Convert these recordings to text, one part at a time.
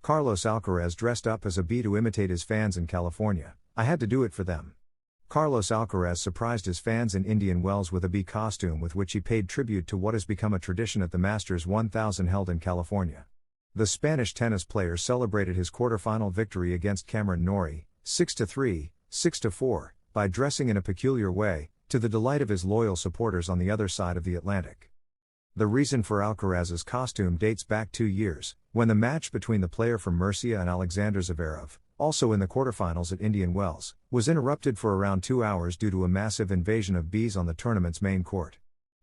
Carlos Alcaraz dressed up as a bee to imitate his fans in California. I had to do it for them. Carlos Alcaraz surprised his fans in Indian Wells with a bee costume with which he paid tribute to what has become a tradition at the Masters 1000 held in California. The Spanish tennis player celebrated his quarterfinal victory against Cameron Norrie, 6-3, 6-4, by dressing in a peculiar way, to the delight of his loyal supporters on the other side of the Atlantic. The reason for Alcaraz's costume dates back 2 years, when the match between the player from Murcia and Alexander Zverev, also in the quarterfinals at Indian Wells, was interrupted for around 2 hours due to a massive invasion of bees on the tournament's main court.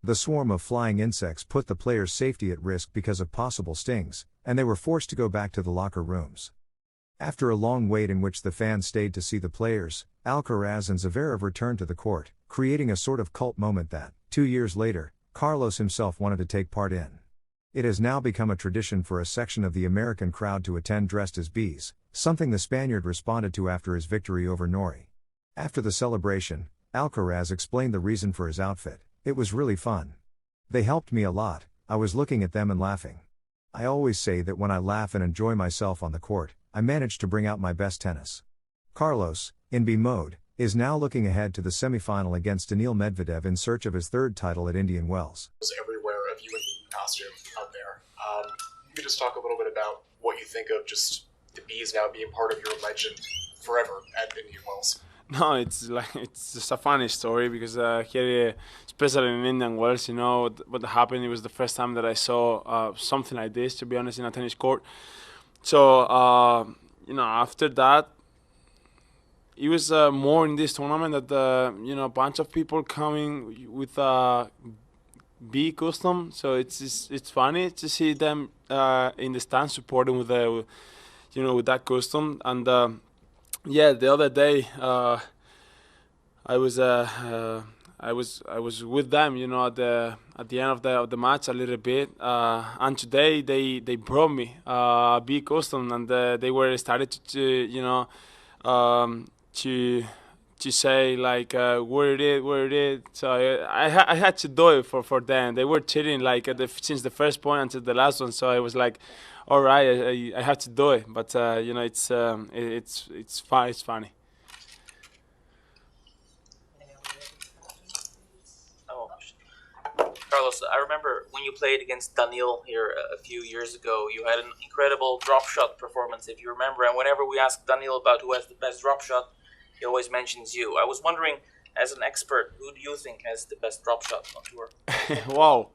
The swarm of flying insects put the players' safety at risk because of possible stings, and they were forced to go back to the locker rooms. After a long wait in which the fans stayed to see the players, Alcaraz and Zverev returned to the court, creating a sort of cult moment that, 2 years later, Carlos himself wanted to take part in. It has now become a tradition for a section of the American crowd to attend dressed as bees, something the Spaniard responded to after his victory over Norrie. After the celebration, Alcaraz explained the reason for his outfit: "It was really fun. They helped me a lot, I was looking at them and laughing. I always say that when I laugh and enjoy myself on the court, I manage to bring out my best tennis." Carlos, in B mode, is now looking ahead to the semi-final against Daniil Medvedev in search of his third title at Indian Wells. Everywhere of you in costume out there. You could just talk a little bit about what you think of just the bees now being part of your legend forever at Indian Wells. No, it's just a funny story because here, especially in Indian Wells, what happened. It was the first time that I saw something like this, to be honest, in a tennis court. So after that, it was more in this tournament that a bunch of people coming with a bee costume. So it's funny to see them in the stand supporting with with that costume. And the other day I was with them, at the end of the match a little bit. And today they brought me a bee costume, and they were started to say like where it is. So I had to do it for them. They were cheating like since the first point until the last one. So I was like, all right, I have to do it. But it's fun. It's funny. Carlos, I remember when you played against Daniil here a few years ago, you had an incredible drop shot performance, if you remember. And whenever we ask Daniil about who has the best drop shot, he always mentions you. I was wondering, as an expert, who do you think has the best drop shot on tour? Wow.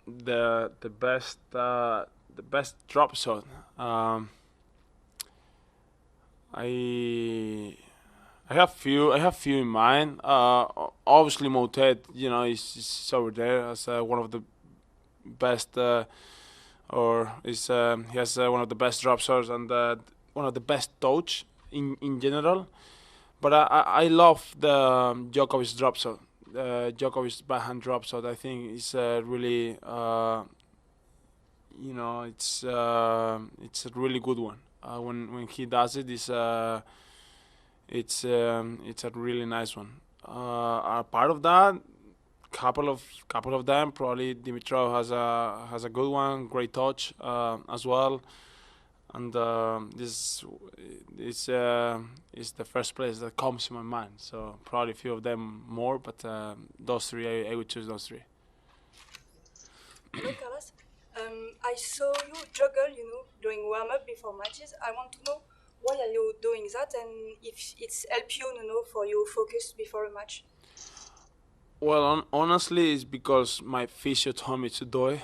The best drop shot. I have few in mind. Obviously, Motet, is over there as one of the best, he has one of the best drop shots and one of the best touch in general. But I love the Djokovic drop shot. Djokovic's backhand drop shot, I think, is really, it's a really good one. When he does it, it's a really nice one. A part of that, couple of them, probably Dimitrov has a good one, great touch as well. And this is the first place that comes to my mind. So probably a few of them more, but those three, I would choose those three. Hello, Carlos. I saw you juggle, during warm-up before matches. I want to know why are you doing that, and if it's help you, for your focus before a match. Well, honestly, it's because my physio told me to do it.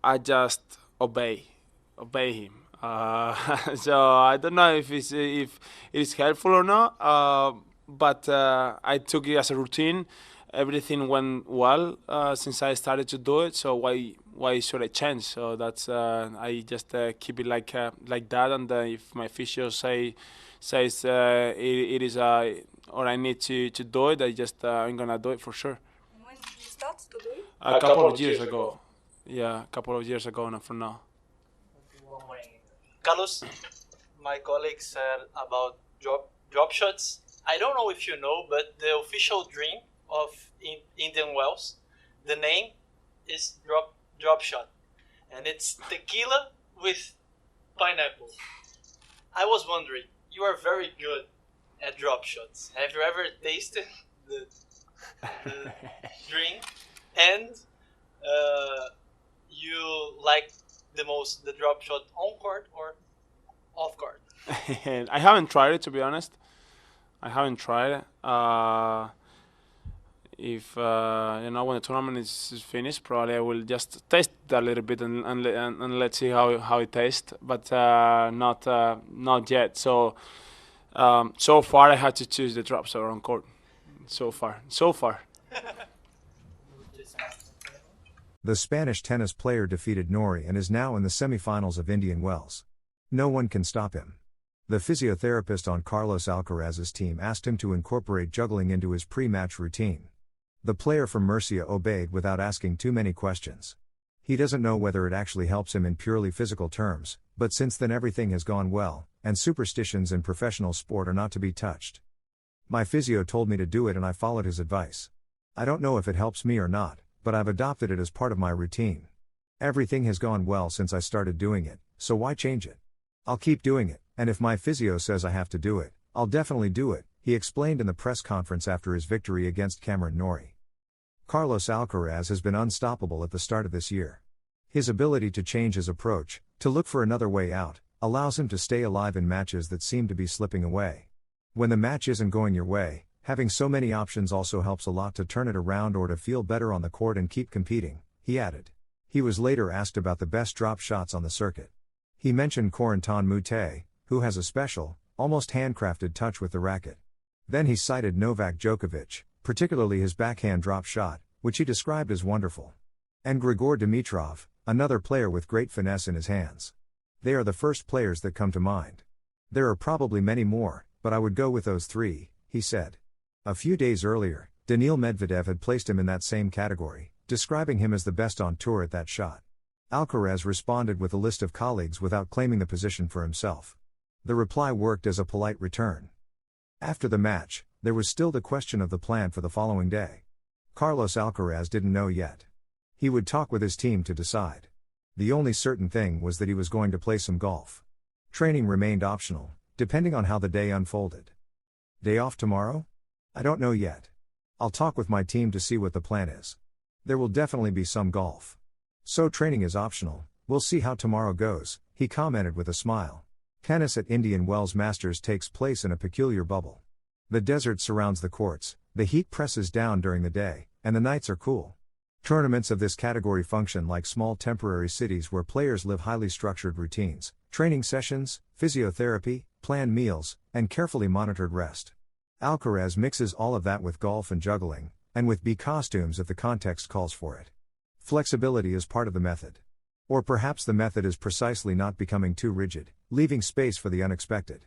I just obey him. So I don't know if it is helpful or not. But I took it as a routine. Everything went well since I started to do it. So why should I change? So that's I just keep it like that. And if my physio says it is or I need to do it, I'm gonna do it for sure. And when did you start to do it? A couple of years ago. Yeah, a couple of years ago, not for now. Carlos, my colleague said about drop shots. I don't know if you know, but the official dream of Indian Wells, the name is drop shot, and it's tequila with pineapple. I was wondering, you are very good at drop shots. Have you ever tasted the drink? And you like the most the drop shot on court or off court? I haven't tried it, to be honest. I haven't tried it. If when the tournament is finished, probably I will just taste it a little bit and let's see how it tastes. But not yet. So so far I had to choose the drop shot on court. So far. The Spanish tennis player defeated Norrie and is now in the semifinals of Indian Wells. No one can stop him. The physiotherapist on Carlos Alcaraz's team asked him to incorporate juggling into his pre-match routine. The player from Murcia obeyed without asking too many questions. He doesn't know whether it actually helps him in purely physical terms, but since then everything has gone well, and superstitions in professional sport are not to be touched. My physio told me to do it and I followed his advice. I don't know if it helps me or not, but I've adopted it as part of my routine. Everything has gone well since I started doing it, so why change it? I'll keep doing it, and if my physio says I have to do it, I'll definitely do it, he explained in the press conference after his victory against Cameron Norrie. Carlos Alcaraz has been unstoppable at the start of this year. His ability to change his approach, to look for another way out, allows him to stay alive in matches that seem to be slipping away. When the match isn't going your way, having so many options also helps a lot to turn it around or to feel better on the court and keep competing, he added. He was later asked about the best drop shots on the circuit. He mentioned Corentin Moutet, who has a special, almost handcrafted touch with the racket. Then he cited Novak Djokovic, particularly his backhand drop shot, which he described as wonderful. And Grigor Dimitrov, another player with great finesse in his hands. They are the first players that come to mind. There are probably many more, but I would go with those three, he said. A few days earlier, Daniil Medvedev had placed him in that same category, describing him as the best on tour at that shot. Alcaraz responded with a list of colleagues without claiming the position for himself. The reply worked as a polite return. After the match, there was still the question of the plan for the following day. Carlos Alcaraz didn't know yet. He would talk with his team to decide. The only certain thing was that he was going to play some golf. Training remained optional, depending on how the day unfolded. Day off tomorrow? I don't know yet. I'll talk with my team to see what the plan is. There will definitely be some golf. So training is optional, we'll see how tomorrow goes, he commented with a smile. Tennis at Indian Wells Masters takes place in a peculiar bubble. The desert surrounds the courts, the heat presses down during the day, and the nights are cool. Tournaments of this category function like small temporary cities where players live highly structured routines, training sessions, physiotherapy, planned meals, and carefully monitored rest. Alcaraz mixes all of that with golf and juggling, and with bee costumes if the context calls for it. Flexibility is part of the method. Or perhaps the method is precisely not becoming too rigid, leaving space for the unexpected.